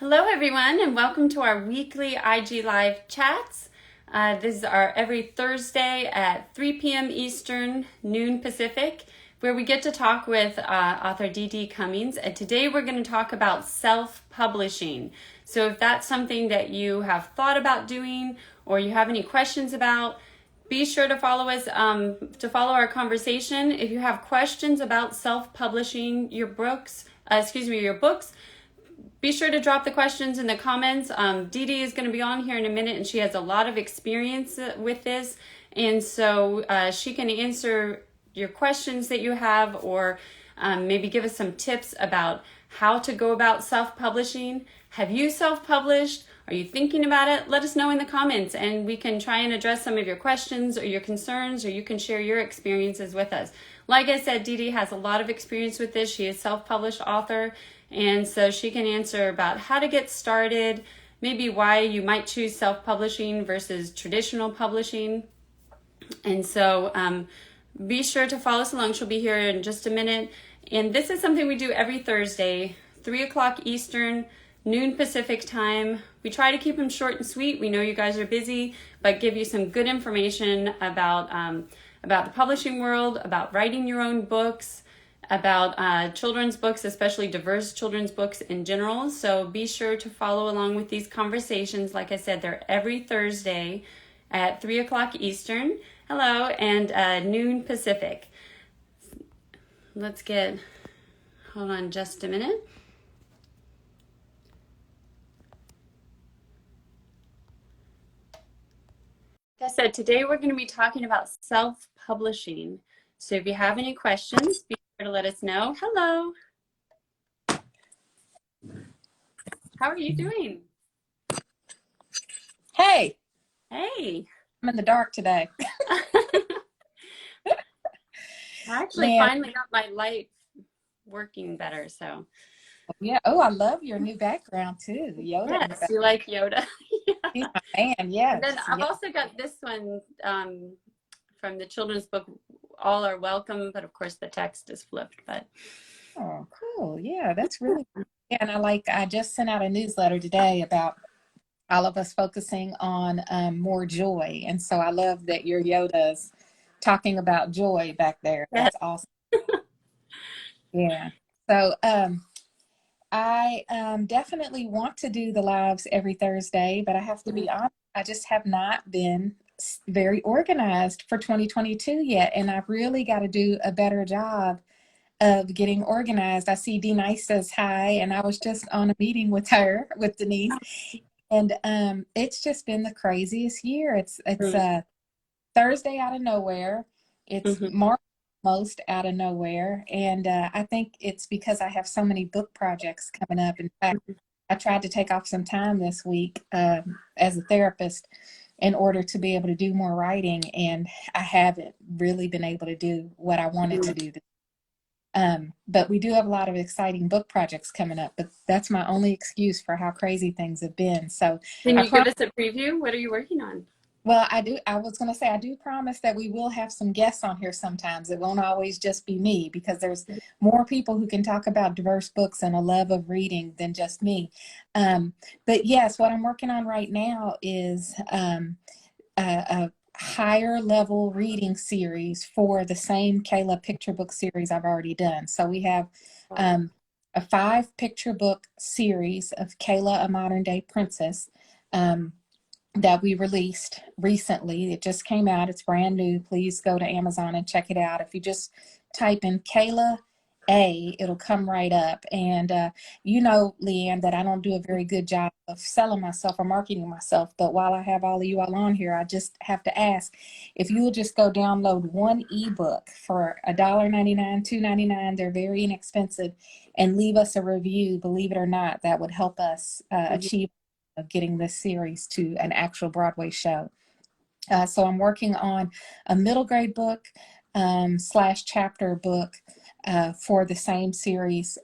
Hello, everyone, and welcome to our weekly IG Live chats. This is our every Thursday at 3 p.m. Eastern, noon Pacific, where we get to talk with author Deedee Cummings. And today we're going to talk about self-publishing. So if that's something that you have thought about doing or you have any questions about, be sure to follow us, to follow our conversation. If you have questions about self-publishing your books, be sure to drop the questions in the comments. Deedee is going to be on here in a minute, and she has a lot of experience with this. And so she can answer your questions that you have, or maybe give us some tips about how to go about self-publishing. Have you self-published? Are you thinking about it? Let us know in the comments, and we can try and address some of your questions or your concerns, or you can share your experiences with us. Like I said, Deedee has a lot of experience with this. She is a self-published author, and so she can answer about how to get started, maybe why you might choose self-publishing versus traditional publishing. And so be sure to follow us along. She'll be here in just a minute. And this is something we do every Thursday, 3 o'clock Eastern, noon Pacific time. We try to keep them short and sweet. We know you guys are busy, but give you some good information about the publishing world, about writing your own books, about children's books, especially diverse children's books in general. So be sure to follow along with these conversations. Like I said, they're every Thursday at 3 o'clock Eastern. Hello, and noon Pacific. Hold on just a minute. Like I said, today we're going to be talking about self-publishing. So if you have any questions, be sure to let us know. Hello. How are you doing? Hey. Hey. I'm in the dark today. I actually finally got my light working better, so. Yeah. Oh, I love your new background too. The Yoda. Yes, you like Yoda. Yeah. He's my man. Yes. And then I've also got this one from the children's book, All Are Welcome, but of course the text is flipped. But oh, cool. Yeah, that's really cool. Yeah, and I just sent out a newsletter today about all of us focusing on more joy. And so I love that your Yoda's talking about joy back there. That's awesome. Yeah. So I definitely want to do the lives every Thursday, but I have to be honest, I just have not been very organized for 2022 yet. And I've really got to do a better job of getting organized. I see Denise says hi, and I was just on a meeting with her, with Denise. And it's just been the craziest year. It's Thursday out of nowhere. It's March most out of nowhere. And I think it's because I have so many book projects coming up. In fact, I tried to take off some time this week as a therapist in order to be able to do more writing. And I haven't really been able to do what I wanted to do. But we do have a lot of exciting book projects coming up, but that's my only excuse for how crazy things have been. So can you give us a preview? What are you working on? Well, I was going to say, I do promise that we will have some guests on here sometimes. It won't always just be me, because there's more people who can talk about diverse books and a love of reading than just me. But yes, what I'm working on right now is a higher level reading series for the same Kayla picture book series I've already done. So we have a 5 picture book series of Kayla, a modern day princess, that we released recently. It just came out. It's brand new. Please go to Amazon and check it out. If you just type in Kayla A, it'll come right up. And you know, Leanne, that I don't do a very good job of selling myself or marketing myself. But while I have all of you all on here, I just have to ask if you will just go download one ebook for $1.99, $2.99. They're very inexpensive, and leave us a review. Believe it or not, that would help us achieve of getting this series to an actual Broadway show. So I'm working on a middle grade book / chapter book for the same series,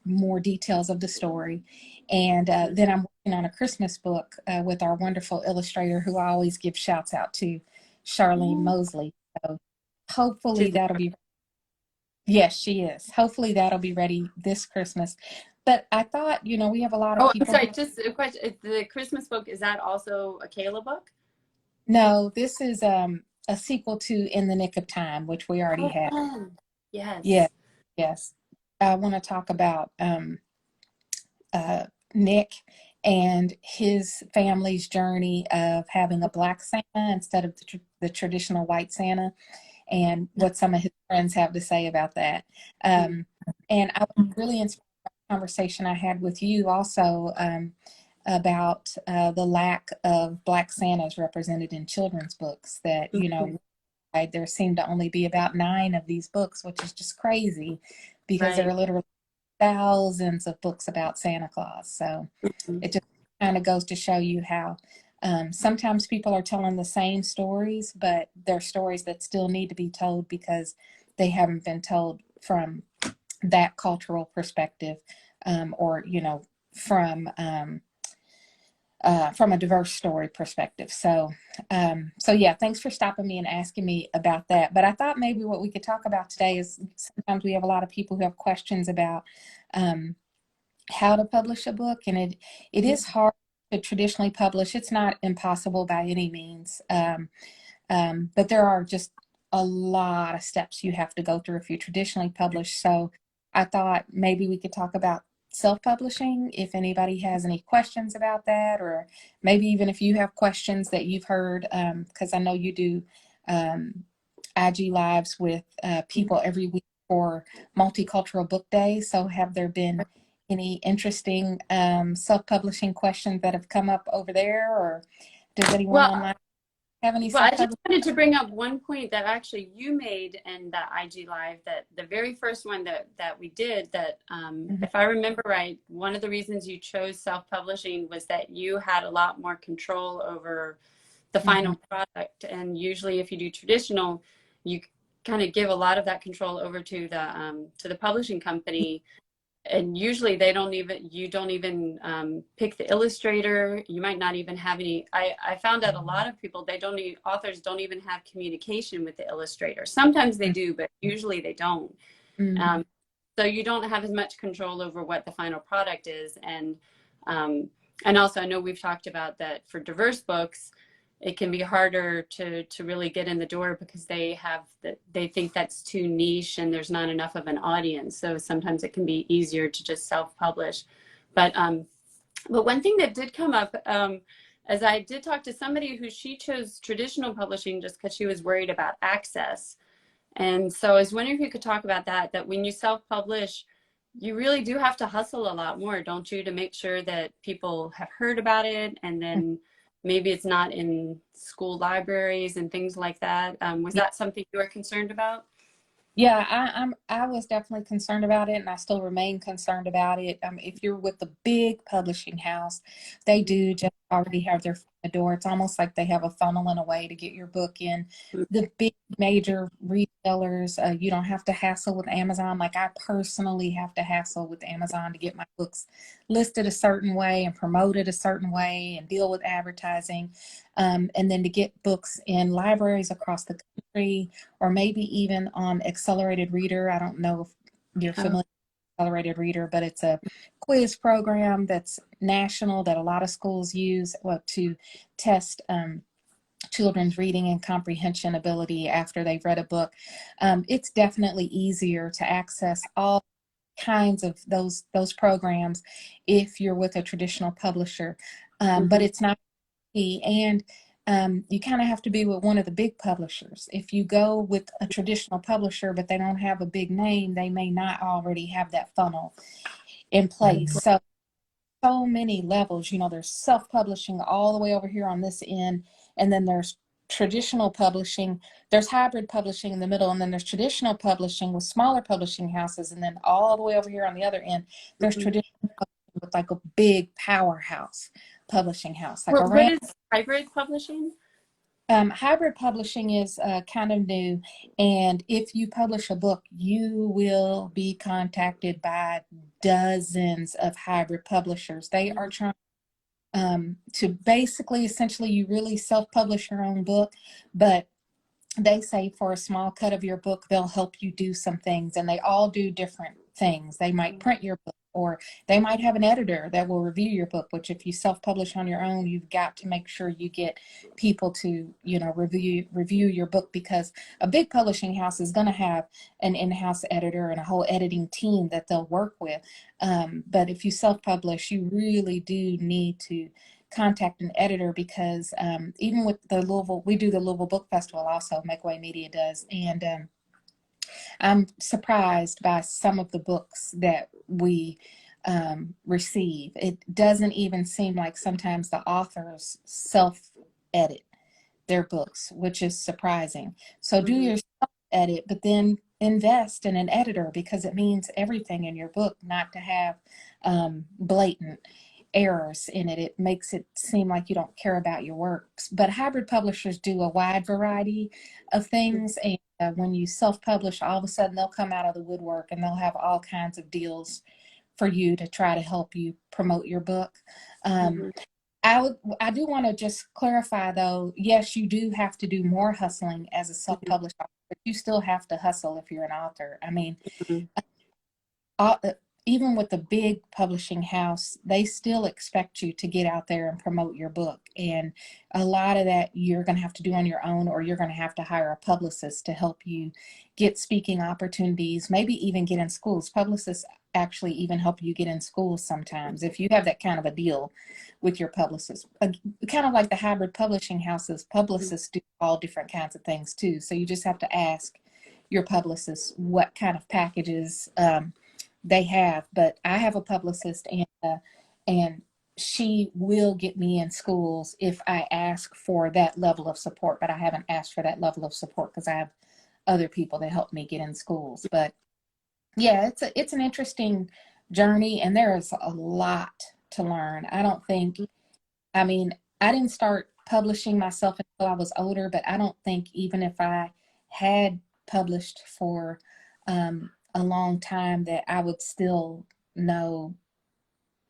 more details of the story. And then I'm working on a Christmas book with our wonderful illustrator, who I always give shouts out to, Charlene Mosley. So hopefully that'll be, yes, she is. Hopefully that'll be ready this Christmas. But I thought, we have a lot of Oh, I'm people. sorry. Just a question. The Christmas book, is that also a Kayla book? No, this is a sequel to In the Nick of Time, which we already Oh, have. fun. Yeah, Yes. yes. I want to talk about uh, Nick and his family's journey of having a black Santa instead of the traditional white Santa, and what some of his friends have to say about that. And I was really inspired by the conversation I had with you also, about the lack of black Santas represented in children's books. That, Mhm. there seem to only be about 9 of these books, which is just crazy because there Right. are literally thousands of books about Santa Claus. So Mhm. it just kind of goes to show you how sometimes people are telling the same stories, but they're stories that still need to be told because they haven't been told from that cultural perspective, or from a diverse story perspective. So yeah, thanks for stopping me and asking me about that. But I thought maybe what we could talk about today is sometimes we have a lot of people who have questions about um, how to publish a book, and it is hard to traditionally publish. It's not impossible by any means, but there are just a lot of steps you have to go through if you traditionally publish. So I thought maybe we could talk about self-publishing if anybody has any questions about that, or maybe even if you have questions that you've heard, because I know you do um, IG lives with people every week for Multicultural Book Day. So have there been any interesting self-publishing questions that have come up over there, or does anyone Well, online have any Well, I just self-publishing? wanted to bring up one point that actually you made in that IG live, that the very first one that we did, that Mhm, if I remember right, one of the reasons you chose self-publishing was that you had a lot more control over the mhm. final product. And usually if you do traditional, you kind of give a lot of that control over to the publishing company, and usually they don't even you don't even pick the illustrator. You might not even have any. I found out a lot of people, they don't need authors don't even have communication with the illustrator. Sometimes they do, but usually they don't. Mhm. um, so you don't have as much control over what the final product is. Um, and also, I know we've talked about that for diverse books, it can be harder to really get in the door because they think that's too niche and there's not enough of an audience. So sometimes it can be easier to just self-publish. But one thing that did come up, as I did talk to somebody who she chose traditional publishing just because she was worried about access. And so I was wondering if you could talk about that when you self-publish, you really do have to hustle a lot more, don't you, to make sure that people have heard about it, and then maybe it's not in school libraries and things like that. Was that something you were concerned about? Yeah, I was definitely concerned about it, and I still remain concerned about it. If you're with the big publishing house, they do just already have their foot in the door. It's almost like they have a funnel in a way to get your book in. The big major retailers, you don't have to hassle with Amazon. Like I personally have to hassle with Amazon to get my books listed a certain way and promoted a certain way and deal with advertising, and then to get books in libraries across the country, or maybe even on Accelerated Reader. I don't know if you're Oh, familiar with Accelerated Reader, but it's a quiz program that's national that a lot of schools use, well, to test children's reading and comprehension ability after they've read a book. It's definitely easier to access all kinds of those programs if you're with a traditional publisher, but mhm. it's not easy. And you kind of have to be with one of the big publishers. If you go with a traditional publisher but they don't have a big name, they may not already have that funnel in place. So many levels. There's self-publishing all the way over here on this end, and then there's traditional publishing. There's hybrid publishing in the middle, and then there's traditional publishing with smaller publishing houses, and then all the way over here on the other end, there's Mhm. traditional publishing with like a big powerhouse publishing house, like a What Rand. is hybrid publishing? Hybrid publishing is kind of new, and if you publish a book, you will be contacted by dozens of hybrid publishers. They are trying to basically, essentially, you really self-publish your own book, but they say for a small cut of your book, they'll help you do some things, and they all do different things. They might print your book. or they might have an editor that will review your book, which if you self-publish on your own, you've got to make sure you get people to, review your book, because a big publishing house is going to have an in-house editor and a whole editing team that they'll work with. But if you self-publish, you really do need to contact an editor, because even with we do the Louisville Book Festival also, Makeway Media does, and I'm surprised by some of the books that we receive. It doesn't even seem like sometimes the authors self-edit their books, which is surprising. So do your self-edit, but then invest in an editor, because it means everything in your book not to have blatant errors in it. It makes it seem like you don't care about your works. But hybrid publishers do a wide variety of things, and when you self-publish, all of a sudden they'll come out of the woodwork and they'll have all kinds of deals for you to try to help you promote your book. I do want to just clarify though, yes, you do have to do more hustling as a self-published author, but you still have to hustle if you're an author. I mean, uh, even with the big publishing house, they still expect you to get out there and promote your book. And a lot of that you're going to have to do on your own, or you're going to have to hire a publicist to help you get speaking opportunities, maybe even get in schools. Publicists actually even help you get in schools sometimes if you have that kind of a deal with your publicist. Kind of like the hybrid publishing houses, publicists do all different kinds of things too. So you just have to ask your publicist what kind of packages they have. But I have a publicist, and she will get me in schools if I ask for that level of support. But I haven't asked for that level of support because I have other people that help me get in schools. But yeah, it's an interesting journey, and there is a lot to learn. I mean, I didn't start publishing myself until I was older, but I don't think even if I had published for a long time that I would still know.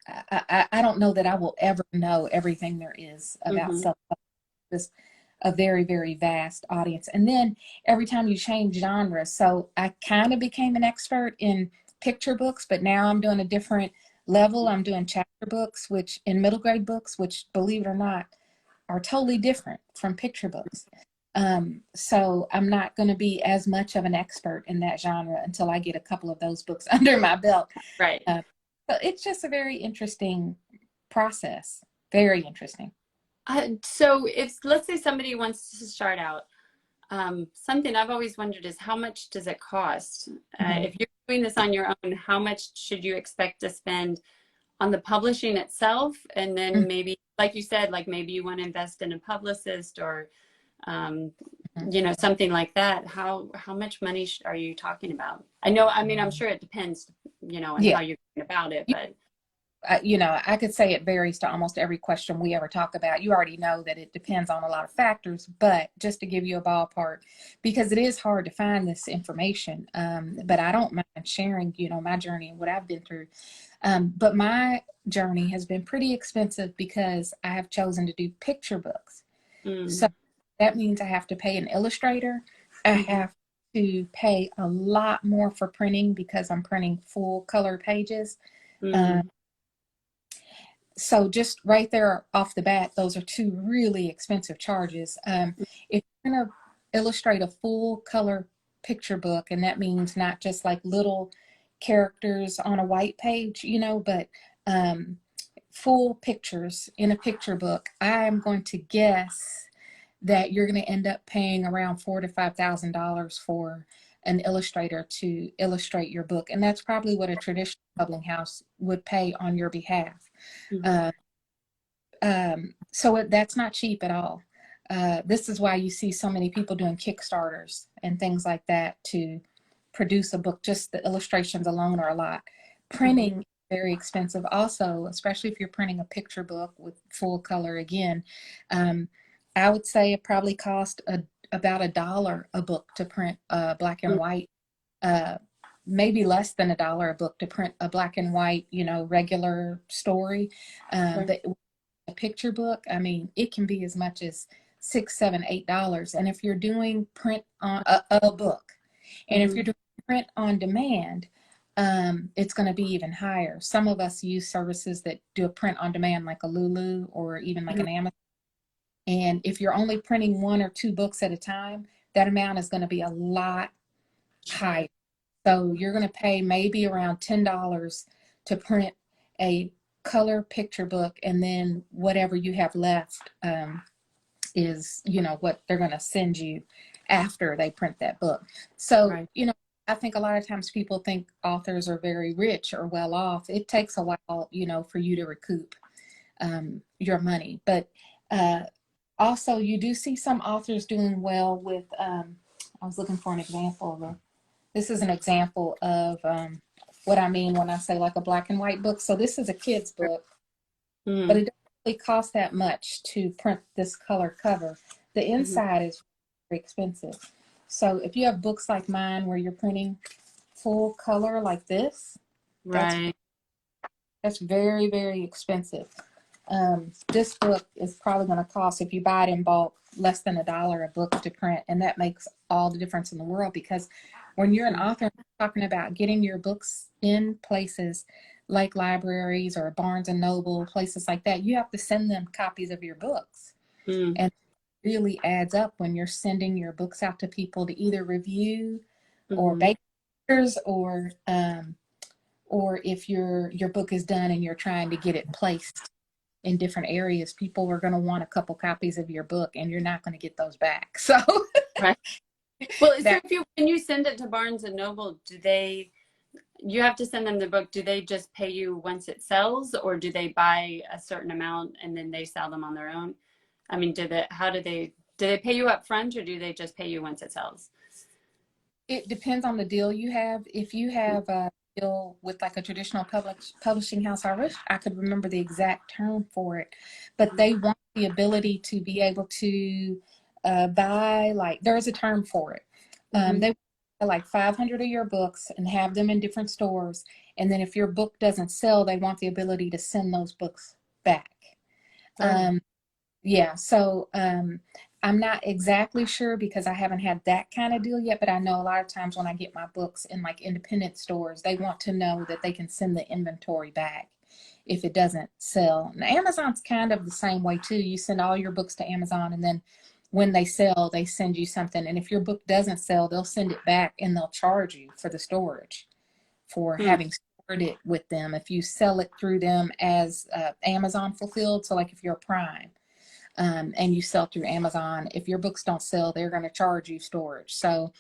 I don't know that I will ever know everything there is about self-publishing. A very, very vast audience. And then every time you change genre, so I kind of became an expert in picture books, but now I'm doing a different level. I'm doing chapter books, which in middle grade books, which believe it or not, are totally different from picture books. So I'm not going to be as much of an expert in that genre until I get a couple of those books under my belt. Right. So it's just a very interesting process. Very interesting. So if, let's say somebody wants to start out, something I've always wondered is how much does it cost? If you're doing this on your own, how much should you expect to spend on the publishing itself? And then maybe, like you said, like maybe you want to invest in a publicist or, something like that. How much money are you talking about? I know, I mean, I'm sure it depends, on how you're going about it, but. I could say it varies to almost every question we ever talk about. You already know that it depends on a lot of factors, but just to give you a ballpark, because it is hard to find this information, but I don't mind sharing, my journey and what I've been through. But my journey has been pretty expensive because I have chosen to do picture books. So that means I have to pay an illustrator. I have to pay a lot more for printing because I'm printing full color pages. So just right there off the bat, those are two really expensive charges. If you're going to illustrate a full color picture book, and that means not just like little characters on a white page, but full pictures in a picture book, I am going to guess that you're going to end up paying around $4,000 to $5,000 for an illustrator to illustrate your book. And that's probably what a traditional publishing house would pay on your behalf. So that's not cheap at all. This is why you see so many people doing Kickstarters and things like that to produce a book. Just the illustrations alone are a lot. Printing is very expensive also, especially if you're printing a picture book with full color again. I would say it probably cost about $1 a book to print black and white. Maybe less than $1 a book to print a black and white, regular story. But a picture book, I mean, it can be as much as $6, $7, $8. And if you're doing print on a book, and if you're doing print on demand, it's going to be even higher. Some of us use services that do a print on demand, like a Lulu or even like Mhm. an Amazon. And if you're only printing 1 or 2 books at a time, that amount is going to be a lot higher. So you're going to pay maybe around $10 to print a color picture book, and then whatever you have left is, what they're going to send you after they print that book. So, Right. I think a lot of times people think authors are very rich or well off. It takes a while, for you to recoup your money. But also, you do see some authors doing well with, I was looking for an example of this is an example of what I mean when I say like a black and white book. So this is a kid's book, but Mhm. it doesn't really cost that much to print this color cover. The Mhm. inside is very expensive. So if you have books like mine where you're printing full color like this, that's Right. that's very, very expensive. This book is probably going to cost, if you buy it in bulk, less than $1 a book to print, and that makes all the difference in the world, because when you're an author, talking about getting your books in places like libraries or Barnes and Noble, places like that, you have to send them copies of your books, Mm. and it really adds up when you're sending your books out to people to either review or Mhm. bakers, or if your book is done and you're trying to get it placed in different areas, people are going to want a couple copies of your book, and you're not going to get those back. So Right. Well, so that if you when you send it to Barnes and Noble, do they you have to send them the book? Do they just pay you once it sells, or do they buy a certain amount and then they sell them on their own? I mean, do they pay you up front, or do they just pay you once it sells? it depends on the deal you have. If you have a deal with like a traditional publishing house, I wish I could remember the exact term for it, but they want the ability to be able to buy, like, there's a term for it. Mm-hmm. They buy like 500 of your books and have them in different stores, and then if your book doesn't sell, they want the ability to send those books back. Oh. Um, Yeah, so I'm not exactly sure because I haven't had that kind of deal yet, but I know a lot of times when I get my books in like independent stores, they want to know that they can send the inventory back if it doesn't sell. Now, Amazon's kind of the same way too. You send all your books to Amazon, and then when they sell, they send you something. And if your book doesn't sell, they'll send it back and they'll charge you for the storage, for Hmm. having stored it with them. If you sell it through them as Amazon fulfilled, so like if you're a Prime, and you sell through Amazon, if your books don't sell, they're going to charge you storage. So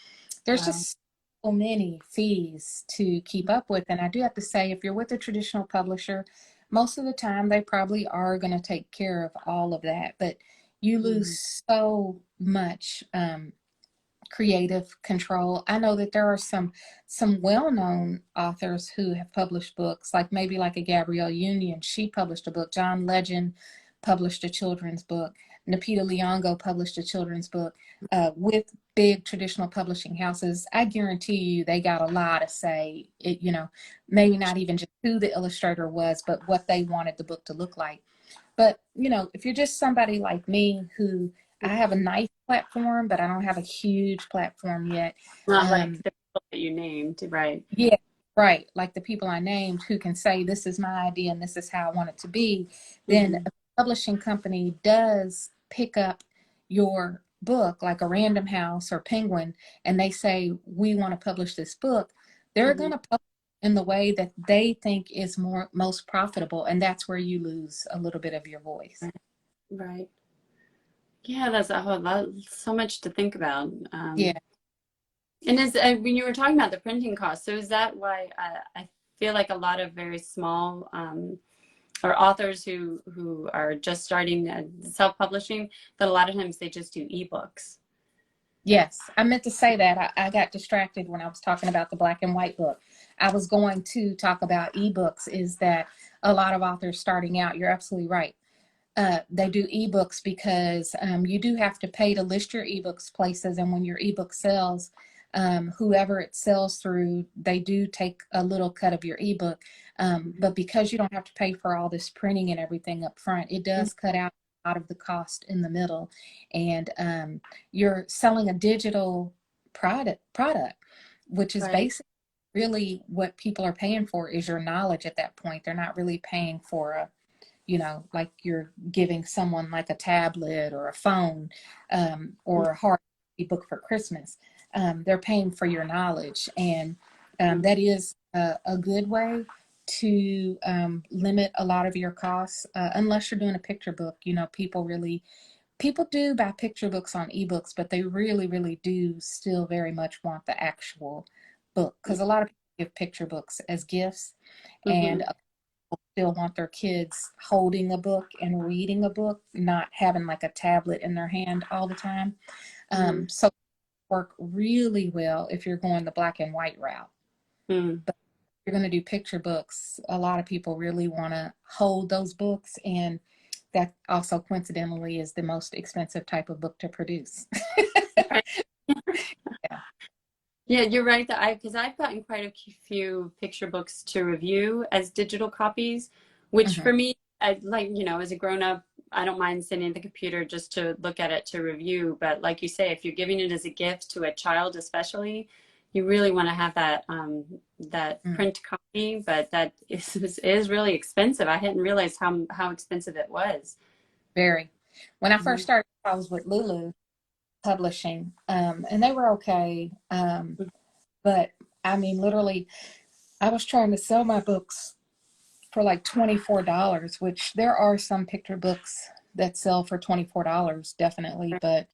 there's Wow. just so many fees to keep up with. And I do have to say, if you're with a traditional publisher, most of the time they probably are going to take care of all of that. But you Mhm. lose so much creative control. I know that there are some well-known authors who have published books, like maybe like a Gabrielle Union. She published a book. John Legend published a children's book. Napita Lyongo published a children's book with big traditional publishing houses. I guarantee you they got a lot to say. Maybe not even just who the illustrator was, but what they wanted the book to look like. But, if you're just somebody like me, who I have a nice platform, but I don't have a huge platform yet. Not like Um, the people that you named, right? yeah, right. Like the people I named who can say, this is my idea and this is how I want it to be. Then Hmm. a publishing company does pick up your book, like a Random House or Penguin, and they say, we want to publish this book. They're Hmm. going to publish in the way that they think is most profitable. And that's where you lose a little bit of your voice. Right. Right. Yeah, that's a whole lot, so much to think about. Yeah. And when you were talking about the printing cost, so is that why I feel like a lot of very small or authors who are just starting self-publishing, that a lot of times they just do ebooks. Yes, I meant to say that. I got distracted when I was talking about the black and white book. I was going to talk about ebooks, is that a lot of authors starting out, you're absolutely right. They do ebooks because you do have to pay to list your ebooks places. And when your ebook sells, whoever it sells through, they do take a little cut of your ebook. But because you don't have to pay for all this printing and everything up front, it does cut out a lot of the cost in the middle. And you're selling a digital product, which is Right. basic. really what people are paying for is your knowledge at that point. They're not really paying for a, like you're giving someone like a tablet or a phone, or a hard book for Christmas. They're paying for your knowledge. And that is a good way to limit a lot of your costs, unless you're doing a picture book. People do buy picture books on ebooks, but they really, really do still very much want the actual book, because a lot of people give picture books as gifts, and Mm-hmm. still want their kids holding a book and reading a book, not having like a tablet in their hand all the time. Mm-hmm. So work really well if you're going the black and white route. Mm-hmm. But if you're going to do picture books, a lot of people really want to hold those books, and that also coincidentally is the most expensive type of book to produce. Right. Yeah. Yeah, you're right. Because I've gotten quite a few picture books to review as digital copies, which Mhm. for me, I like, as a grown up, I don't mind sitting at the computer just to look at it to review. But like you say, if you're giving it as a gift to a child, especially, you really want to have that Mm. print copy. But that is really expensive. I hadn't realized how expensive it was. Very. When I first Mhm. started, I was with Lulu Publishing, and they were okay. But I mean, literally, I was trying to sell my books for like $24, which there are some picture books that sell for $24, definitely. But,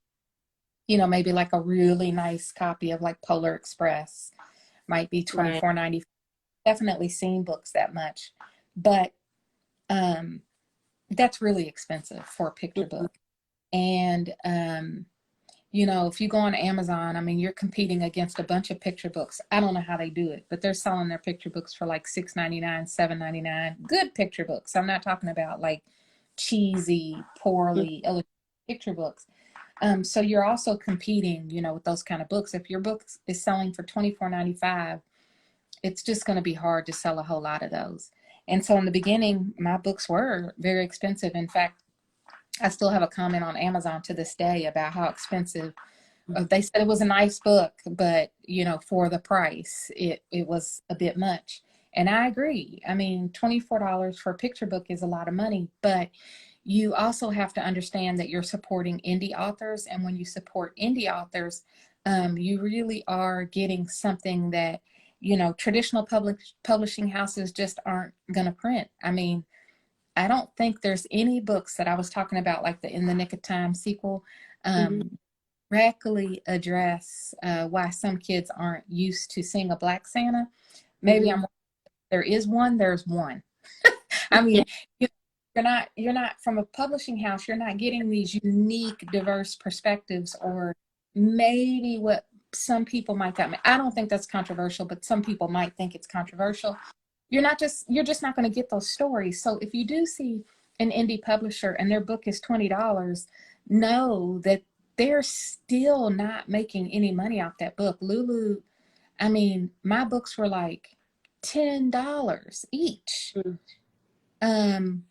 maybe like a really nice copy of like Polar Express might be Right. $24.95. Definitely seen books that much. But um, that's really expensive for a picture Mhm. book. And if you go on Amazon, I mean, you're competing against a bunch of picture books. I don't know how they do it, but they're selling their picture books for like $6.99, $7.99. Good picture books. I'm not talking about like cheesy, poorly illustrated picture books. So you're also competing, with those kind of books. If your book is selling for $24.95, it's just going to be hard to sell a whole lot of those. And so in the beginning, my books were very expensive. In fact, I still have a comment on Amazon to this day about how expensive. They said it was a nice book, but for the price, it was a bit much. And I agree. I mean, $24 for a picture book is a lot of money, but you also have to understand that you're supporting indie authors, and when you support indie authors, you really are getting something that traditional publishing houses just aren't going to print. I mean, I don't think there's any books that I was talking about, like the In the Nick of Time sequel, Mhm. directly address why some kids aren't used to seeing a Black Santa. Maybe Mhm. I'm. There is one. There's one. I Yeah. mean, you're not from a publishing house. You're not getting these unique, diverse perspectives, or maybe what some people might think. I don't think that's controversial, but some people might think it's controversial. You're just not going to get those stories. So if you do see an indie publisher and their book is $20, know that they're still not making any money off that book. Lulu, I mean, my books were like $10 each. Mhm. Um,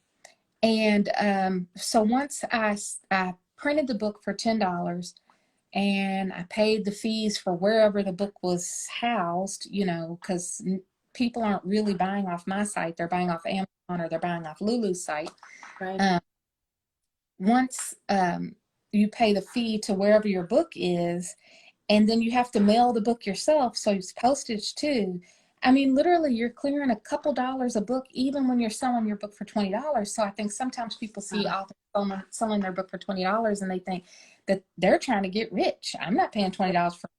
and so once I printed the book for $10, and I paid the fees for wherever the book was housed, because people aren't really buying off my site. They're buying off Amazon, or they're buying off Lulu's site. Right. Um, once you pay the fee to wherever your book is, and then you have to mail the book yourself, so it's postage too. I mean, literally, you're clearing a couple dollars a book, even when you're selling your book for $20. So I think sometimes people see authors selling their book for $20, and they think that they're trying to get rich. I'm not paying $20 for,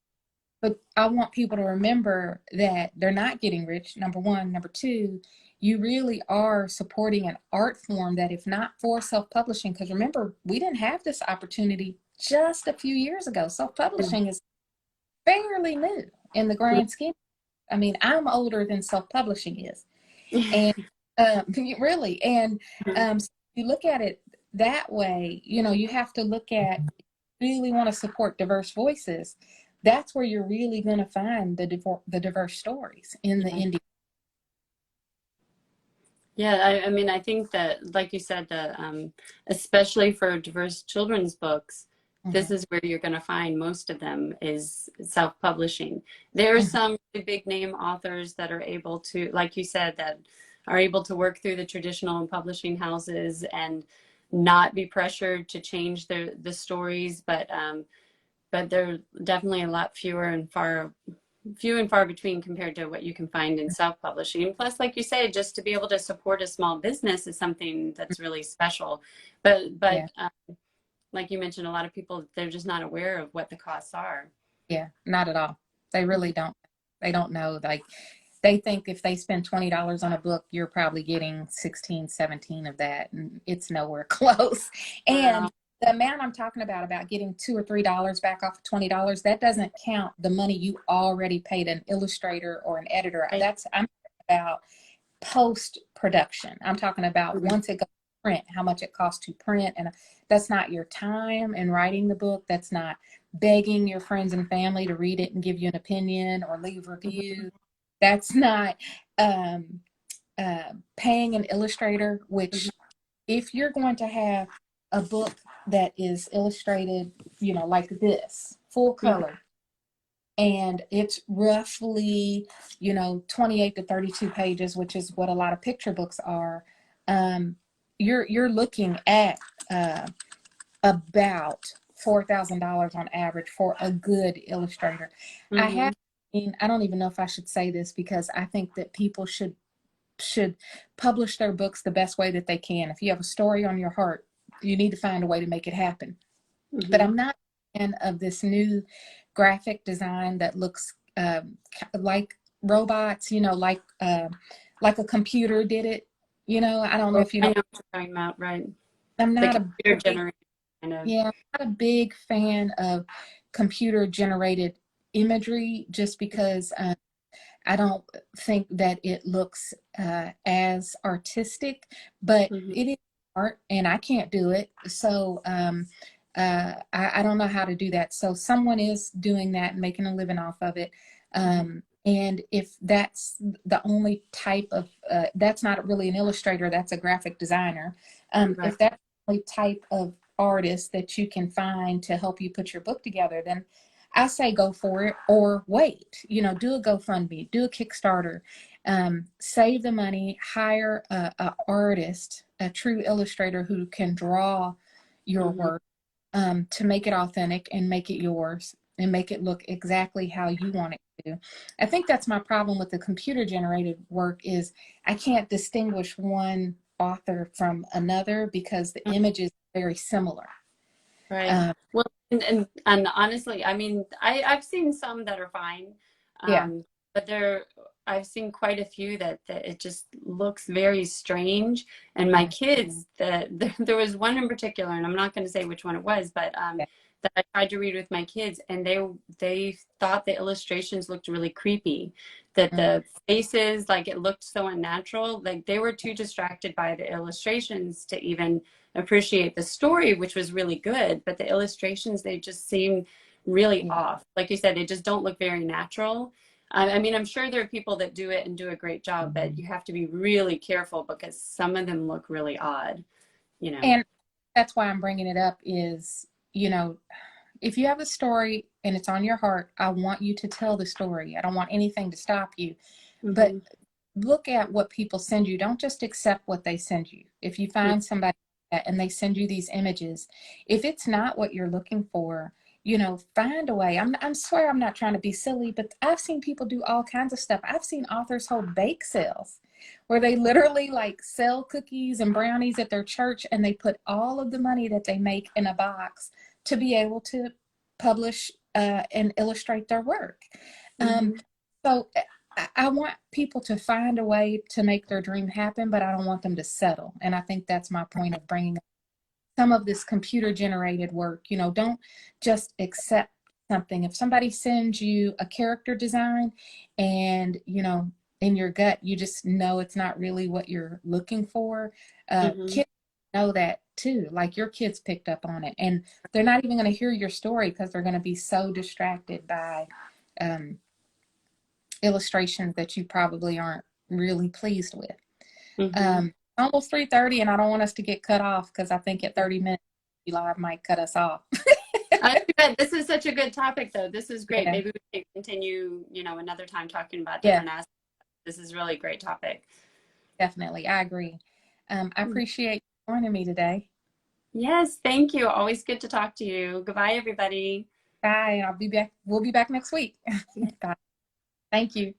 but I want people to remember that they're not getting rich. Number one, number two, you really are supporting an art form that, if not for self-publishing, because remember, we didn't have this opportunity just a few years ago. Self-publishing is fairly new in the grand scheme. I mean, I'm older than self-publishing is, and really, and so you look at it that way. You have to look at, really want to support diverse voices. That's where you're really going to find the diverse stories in the Yeah. indie. Yeah, I mean, I think that, like you said, especially for diverse children's books, this Mhm. is where you're going to find most of them is self-publishing. There are Mhm. some big name authors that are able to, like you said, that are able to work through the traditional publishing houses and not be pressured to change the stories, but they're definitely a lot few and far between compared to what you can find in self-publishing. Plus, like you say, just to be able to support a small business is something that's really special. But Yeah. like you mentioned, a lot of people, they're just not aware of what the costs are. Yeah, not at all. They really don't. They don't know. Like, they think if they spend $20 on a book, you're probably getting 16, 17 of that, and it's nowhere close. Wow. And the amount I'm talking about getting $2 or $3 back off of $20, that doesn't count the money you already paid an illustrator or an editor. Right. I'm talking about post production. I'm talking about Mhm. once it goes to print, how much it costs to print. And that's not your time in writing the book. That's not begging your friends and family to read it and give you an opinion or leave Mhm. reviews. That's not um, paying an illustrator, Mhm. which, if you're going to have a book that is illustrated, like this, full Mhm. color, and it's roughly 28 to 32 pages, which is what a lot of picture books are. um, you're looking at about $4,000 on average for a good illustrator. I have Mhm. I don't even know if I should say this, because I think that people should publish their books the best way that they can. If you have a story on your heart, you need to find a way to make it happen. But Mhm. I'm not a fan of this new graphic design that looks like robots, like a computer did it. I don't know Oh, if you I know. know what you're talking about, right? I'm The not a computer big, generated kind of. yeah, I'm not a big fan of computer generated imagery, just because I don't think that it looks as artistic, but Mhm. it is art and I can't do it. So I don't know how to do that. So someone is doing that and making a living off of it. Mhm. And if that's the only type of, that's not really an illustrator, that's a graphic designer. Right. If that's the only type of artist that you can find to help you put your book together, then I say go for it, or wait, do a GoFundMe, do a Kickstarter, save the money, hire a artist, a true illustrator who can draw your Mhm. work, to make it authentic and make it yours and make it look exactly how you want it to. I think that's my problem with the computer generated work is I can't distinguish one author from another because the image is very similar. Right. Um, Well, and honestly, I mean, I've seen some that are fine, yeah. but I've seen quite a few that it just looks very strange. And my Yeah. kids, that there was one in particular, and I'm not going to say which one it was, but Yeah. that I tried to read with my kids, and they thought the illustrations looked really creepy, that Mm, the faces, like it looked so unnatural, like they were too distracted by the illustrations to even appreciate the story, which was really good, but the illustrations, they just seem really yeah. off. Like you said, they just don't look very natural. I mean, I'm sure there are people that do it and do a great job, but you have to be really careful because some of them look really odd, you know. And that's why I'm bringing it up is, you know, if you have a story and it's on your heart, I want you to tell the story. I don't want anything to stop you. But Hmm. look at what people send you. Don't just accept what they send you. If you find somebody and they send you these images, if it's not what you're looking for, find a way. I swear I'm not trying to be silly, but I've seen people do all kinds of stuff. I've seen authors hold bake sales where they literally like sell cookies and brownies at their church, and they put all of the money that they make in a box to be able to publish and illustrate their work. Um, Hmm. so I want people to find a way to make their dream happen, but I don't want them to settle. And I think that's my point of bringing up some of this computer generated work. Don't just accept something. If somebody sends you a character design and, in your gut, you just know it's not really what you're looking for, Hmm. kids know that too. Like your kids picked up on it, and they're not even going to hear your story because they're going to be so distracted by um, illustrations that you probably aren't really pleased with. Hmm. Almost 3:30, and I don't want us to get cut off because I think at 30 minutes, live might cut us off. Good. This is such a good topic, though. This is great. Yeah, Maybe we can continue, another time talking about yeah, different aspects. This is really a great topic. definitely. I agree. I appreciate you joining me today. Yes, thank you. Always good to talk to you. Goodbye, everybody. Bye. I'll be back. We'll be back next week. Bye. Thank you.